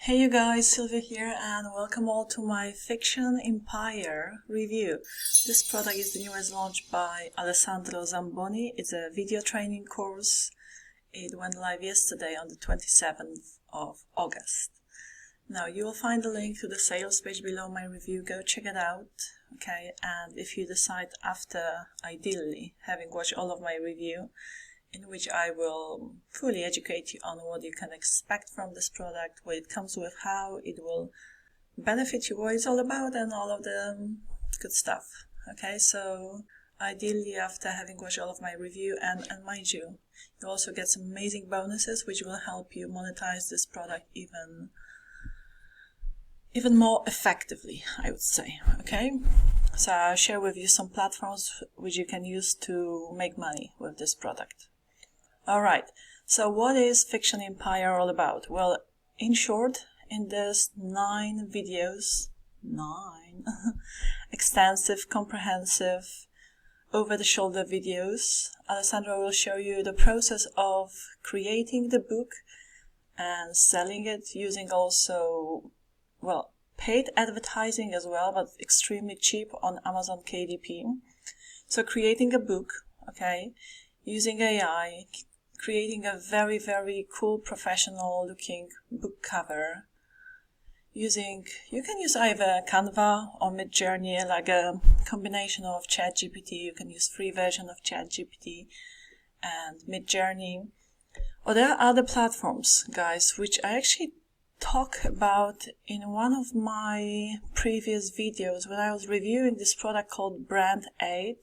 Hey you guys, Sylwia here and welcome all to my Fiction Empire review. This product is the newest launched by Alessandro. It's a video training course. It went live yesterday on the 27th of August. Now you will find the link to the sales page below my review. Go check it out, okay? And if you decide after, ideally, having watched all of my review, in which I will fully educate you on what you can expect from this product, what it comes with, how it will benefit you, what it's all about, and all of the good stuff. Okay, so ideally after having watched all of my review, and mind you, you also get some amazing bonuses which will help you monetize this product even more effectively, I would say. Okay, so I'll share with you some platforms which you can use to make money with this product. Alright, so what is Fiction Empire all about? Well, in short, in this 9 videos, extensive, comprehensive, over-the-shoulder videos, Alessandro will show you the process of creating the book and selling it using also, well, paid advertising as well, but extremely cheap on Amazon KDP. So creating a book, okay, using AI, creating a very, very cool professional looking book cover. You can use either Canva or Midjourney, like a combination of ChatGPT. You can use free version of ChatGPT and Midjourney. Or there are other platforms, guys, which I actually talk about in one of my previous videos when I was reviewing this product called Brand 8.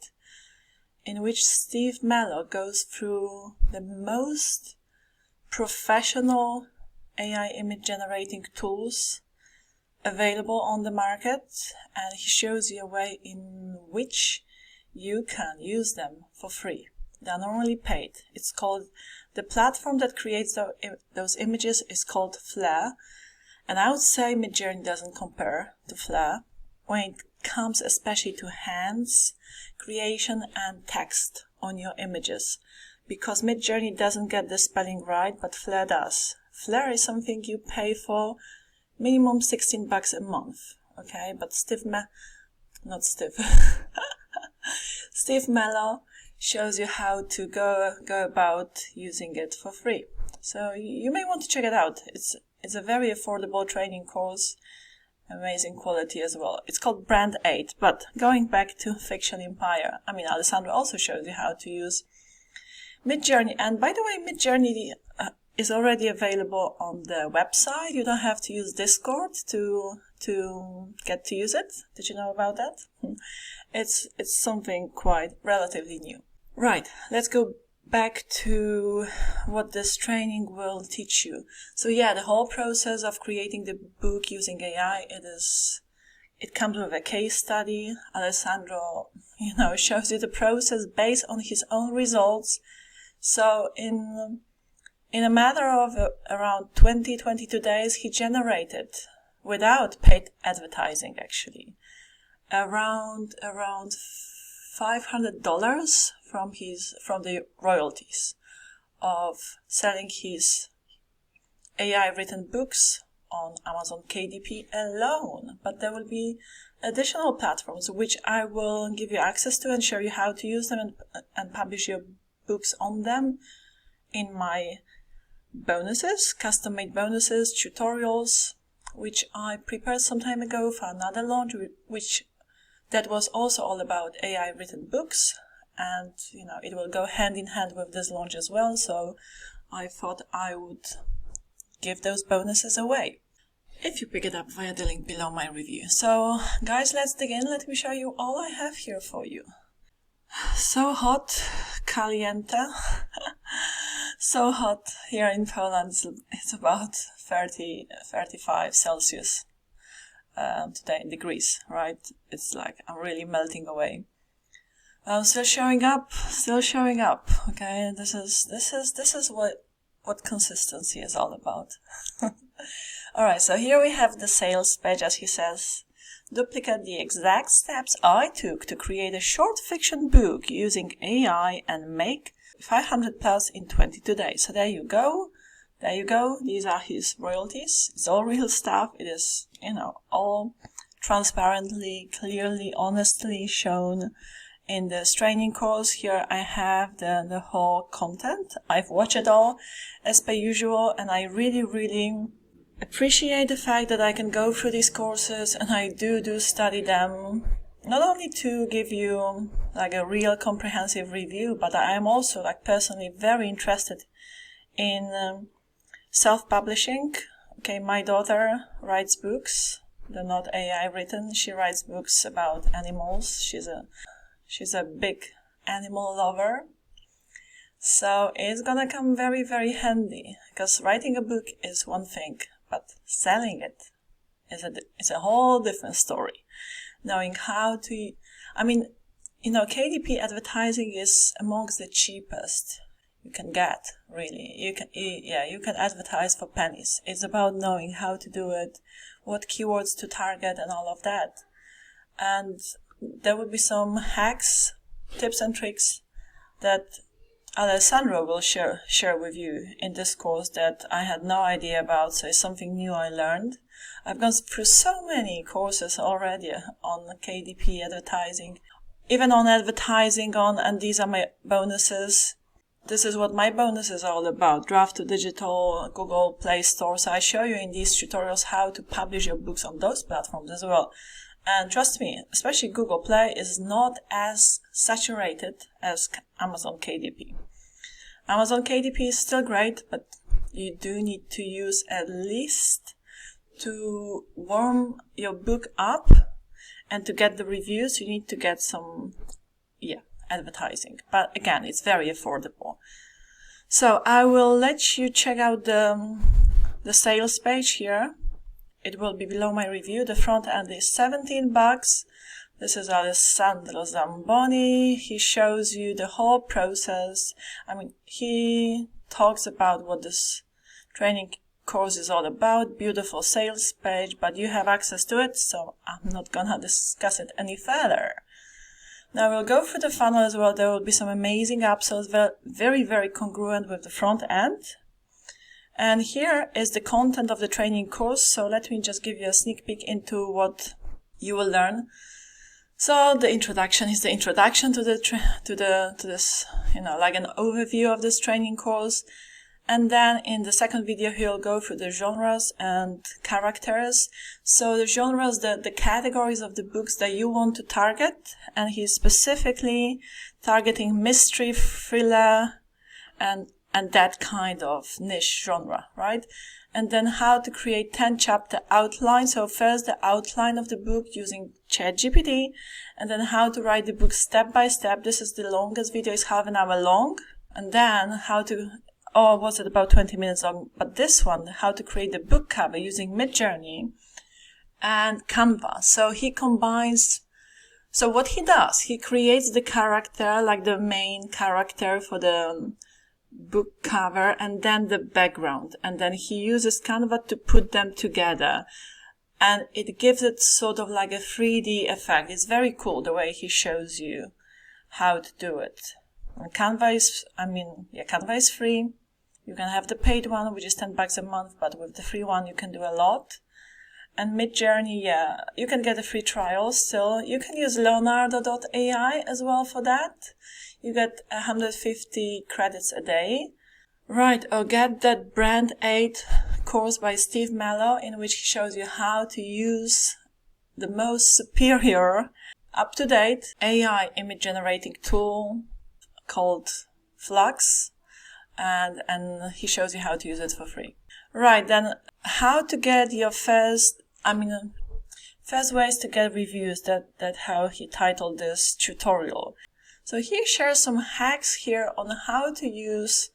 In which Steve Mello goes through the most professional AI image generating tools available on the market, and he shows you a way in which you can use them for free. They are normally paid. It's called, the platform that creates those images is called Flare, and I would say Midjourney doesn't compare to Flare when it comes especially to hands, creation and text on your images, because Midjourney doesn't get the spelling right, but Flare does. Flare is something you pay for minimum $16 a month, okay? But Steve Mello shows you how to go about using it for free. So you may want to check it out. It's a very affordable training course. Amazing quality as well. It's called Brand 8, but going back to Fiction Empire, I mean, Alessandro also shows you how to use Midjourney. And by the way, Midjourney is already available on the website. You don't have to use Discord to get to use it. Did you know about that? It's something quite relatively new. Right, let's go back to what this training will teach you. So yeah, the whole process of creating the book using AI, it comes with a case study. Alessandro, shows you the process based on his own results. So in a matter of around 22 days, he generated, without paid advertising actually, around $500 from the royalties of selling his AI written books on Amazon KDP alone. But there will be additional platforms which I will give you access to and show you how to use them and publish your books on them in my bonuses, custom made bonuses, tutorials, which I prepared some time ago for another launch, that was also all about AI written books. And, it will go hand in hand with this launch as well. So I thought I would give those bonuses away if you pick it up via the link below my review. So guys, let's dig in. Let me show you all I have here for you. So hot, caliente. So hot here in Poland. It's about 35 Celsius today in degrees, right? It's like I'm really melting away. Still showing up. Okay, this is what consistency is all about. Alright, so here we have the sales page, as he says. Duplicate the exact steps I took to create a short fiction book using AI and make 500 plus in 22 days. So there you go. there you go. These are his royalties. It's all real stuff. It is, all transparently, clearly, honestly shown in this training course. Here I have the whole content. I've watched it all as per usual, and I really, really appreciate the fact that I can go through these courses, and I do study them, not only to give you like a real comprehensive review, but I am also like personally very interested in self-publishing. Okay, my daughter writes books. They're not AI written. She writes books about animals. She's a big animal lover. So it's gonna come very, very handy, because writing a book is one thing, but selling it is a whole different story. Knowing how to, KDP advertising is amongst the cheapest you can get, really. You can advertise for pennies. It's about knowing how to do it, what keywords to target, and all of that. And there will be some hacks, tips and tricks that Alessandro will share with you in this course that I had no idea about, so it's something new I learned. I've gone through so many courses already on KDP advertising, even on advertising and these are my bonuses. This is what my bonus is all about. Draft to Digital, Google Play Store. So I show you in these tutorials how to publish your books on those platforms as well. And trust me, especially Google Play is not as saturated as Amazon KDP. Amazon KDP is still great, but you do need to use at least to warm your book up, and to get the reviews, you need to get some, advertising. But again, it's very affordable. So I will let you check out the sales page here. It will be below my review. The front end is $17. This is Alessandro Zamboni. He shows you the whole process. He talks about what this training course is all about. Beautiful sales page, but you have access to it, so I'm not gonna discuss it any further. Now we'll go through the funnel as well. There will be some amazing upsells, very, very congruent with the front end. And here is the content of the training course. So let me just give you a sneak peek into what you will learn. So the introduction is the introduction to this, like an overview of this training course. And then in the second video, he'll go through the genres and characters. So the genres, the categories of the books that you want to target. And he's specifically targeting mystery, thriller, and that kind of niche genre, right? And then how to create 10-chapter outline. So first the outline of the book using ChatGPT, and then how to write the book step by step. This is the longest video, it's half an hour long. And then was it about 20 minutes long? But this one, how to create the book cover using Midjourney and Canva. So he combines, so what he does, he creates the character, like the main character for the book cover, and then the background, and then he uses Canva to put them together, and it gives it sort of like a 3D effect. It's very cool the way he shows you how to do it. And Canva is free. You can have the paid one, which is $10 a month, but with the free one you can do a lot. And Midjourney, you can get a free trial still. You can use Leonardo.ai as well for that. You get 150 credits a day. Right, or get that Brand 8 course by Steve Mello, in which he shows you how to use the most superior, up-to-date AI image generating tool called Flux, and he shows you how to use it for free. Right, then how to get your first ways to get reviews, that how he titled this tutorial. So he shares some hacks here on how to use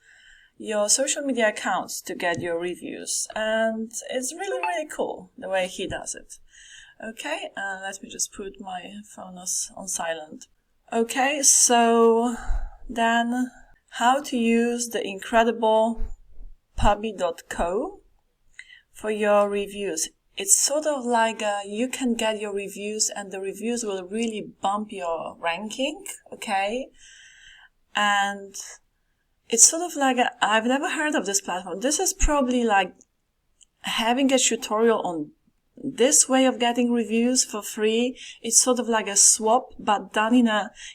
your social media accounts to get your reviews, and it's really, really cool the way he does it. Okay, let me just put my phone on silent. Okay, so then how to use the incredible puppy.co for your reviews. It's sort of like you can get your reviews, and the reviews will really bump your ranking, okay? And it's sort of like I've never heard of this platform. This is probably like having a tutorial on this way of getting reviews for free. It's sort of like a swap, but done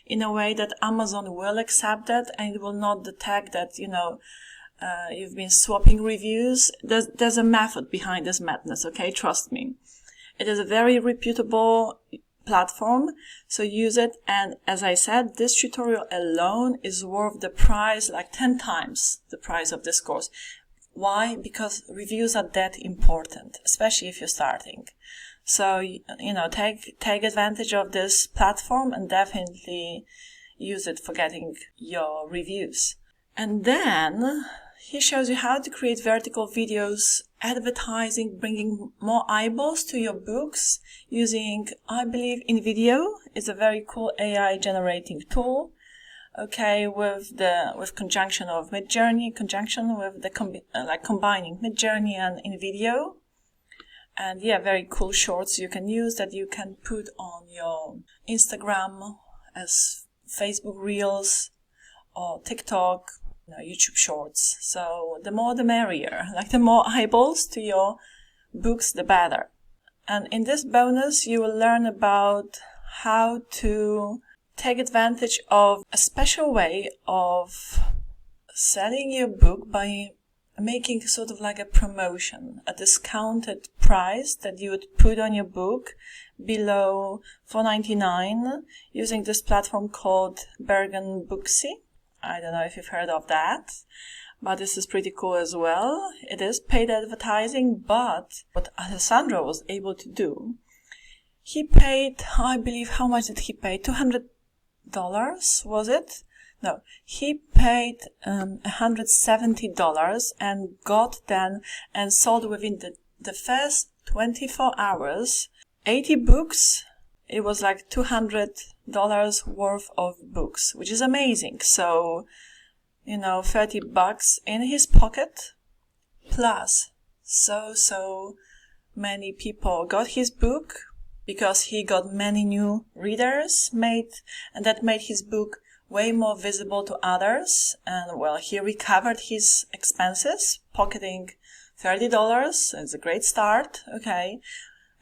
in a way that Amazon will accept that, and it will not detect that, you've been swapping reviews. There's a method behind this madness, okay? Trust me. It is a very reputable platform, so use it. And as I said, this tutorial alone is worth the price, like 10 times the price of this course. Why? Because reviews are that important, especially if you're starting. So, take advantage of this platform and definitely use it for getting your reviews. And then he shows you how to create vertical videos, advertising, bringing more eyeballs to your books using, I believe, InVideo. It's a very cool AI generating tool. Okay, with conjunction of Midjourney, combining Midjourney and InVideo. And yeah, very cool shorts you can use that you can put on your Instagram as Facebook Reels or TikTok, YouTube Shorts. So the more the merrier, like the more eyeballs to your books, the better. And in this bonus, you will learn about how to take advantage of a special way of selling your book by making sort of like a promotion, a discounted price that you would put on your book below $4.99 using this platform called Bergen Booksy. I don't know if you've heard of that, but this is pretty cool as well. It is paid advertising, but what Alessandro was able to do, he paid, I believe, how much did he pay? $200, was it? No, he paid $170 and got then and sold within the first 24 hours 80 books. It was like $200 worth of books, which is amazing. So, $30 in his pocket, plus so many people got his book because he got many new readers and that made his book way more visible to others. And well, he recovered his expenses, pocketing $30. It's a great start, okay.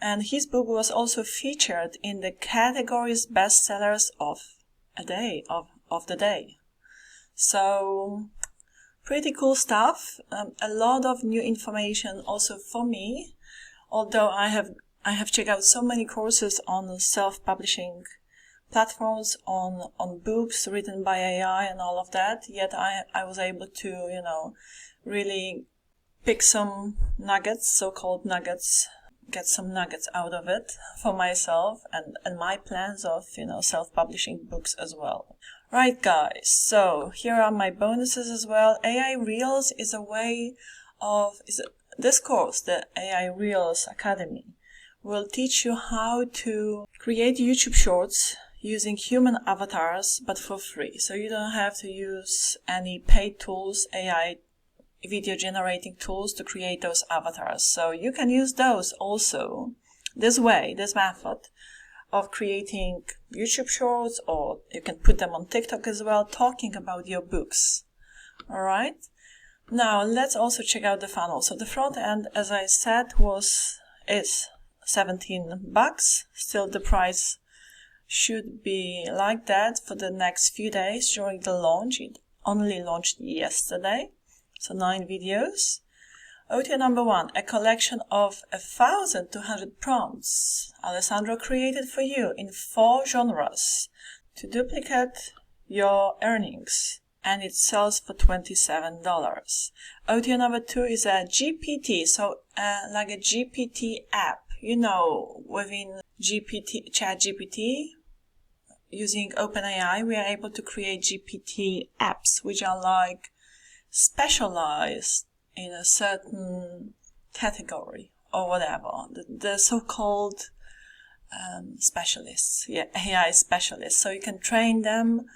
And his book was also featured in the categories bestsellers of the day. So, pretty cool stuff. A lot of new information also for me. Although I have checked out so many courses on self-publishing platforms, on books written by AI and all of that. Yet I was able to, really pick some nuggets, so-called nuggets, get some nuggets out of it for myself and my plans of, self-publishing books as well. Right, guys, so here are my bonuses as well. AI Reels is a way of, this course, the AI Reels Academy, will teach you how to create YouTube Shorts using human avatars, but for free. So you don't have to use any paid tools, AI video generating tools to create those avatars. So you can use those also, this method of creating YouTube Shorts, or you can put them on TikTok as well, talking about your books. Alright? Now let's also check out the funnel. So the front end, as I said, is $17. Still the price should be like that for the next few days during the launch. It only launched yesterday. So 9 videos. OTO number 1, a collection of 1,200 prompts Alessandro created for you in 4 genres to duplicate your earnings, and it sells for $27. OTO number 2 is a GPT, so like a GPT app. Within ChatGPT, using OpenAI, we are able to create GPT apps, which are like specialized in a certain category or whatever. The so-called specialists, AI specialists. So you can train them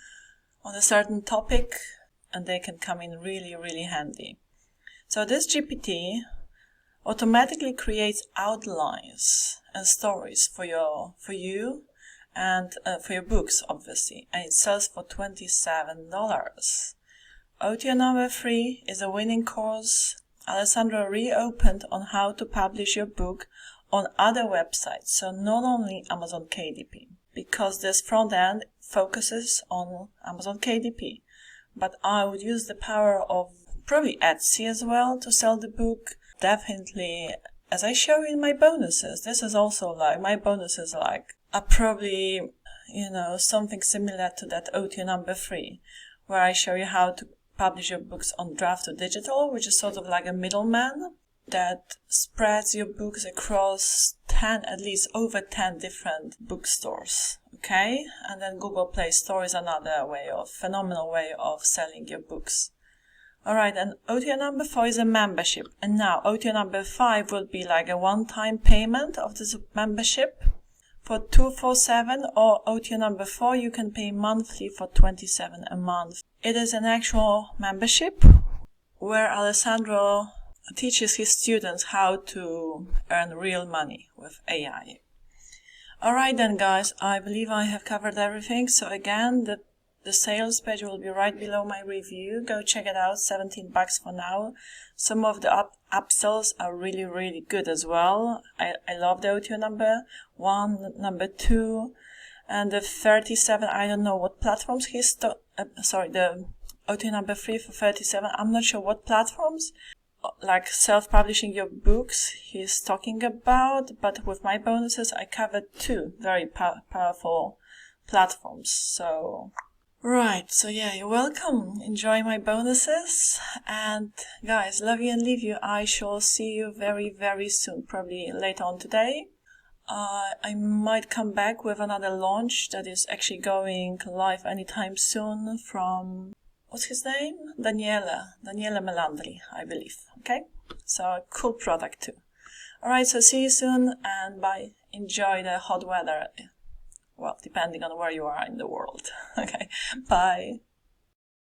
on a certain topic and they can come in really, really handy. So this GPT automatically creates outlines and stories for you and for your books, obviously, and it sells for $27. OTO number 3 is a winning course Alessandro reopened on how to publish your book on other websites, so not only Amazon KDP, because this front end focuses on Amazon KDP. But I would use the power of probably Etsy as well to sell the book. Definitely, as I show you in my bonuses, this is also like, my bonuses are probably, something similar to that OTO number 3, where I show you how to publish your books on Draft to Digital, which is sort of like a middleman that spreads your books across at least over 10 different bookstores. Okay? And then Google Play Store is another phenomenal way of selling your books. Alright, and OTO number 4 is a membership. And now OTO number 5 will be like a one-time payment of this membership for $247, or OTO number 4 you can pay monthly for $27 a month. It is an actual membership where Alessandro teaches his students how to earn real money with AI. Alright then guys, I believe I have covered everything. So again, the sales page will be right below my review. Go check it out, $17 for now. Some of the upsells are really, really good as well. I love the OTO number 1, number 2, and the 37, I don't know what platforms the OTO number 3 for 37, I'm not sure what platforms, like self-publishing your books he's talking about, but with my bonuses I covered 2 very powerful platforms. So right, so yeah, you're welcome. Enjoy my bonuses, and guys, love you and leave you. I shall see you very, very soon, probably later on today. I might come back with another launch that is actually going live anytime soon from, what's his name? Daniele Melandri, I believe. Okay, so a cool product too. Alright, so see you soon, and bye. Enjoy the hot weather. Well, depending on where you are in the world. Okay, bye.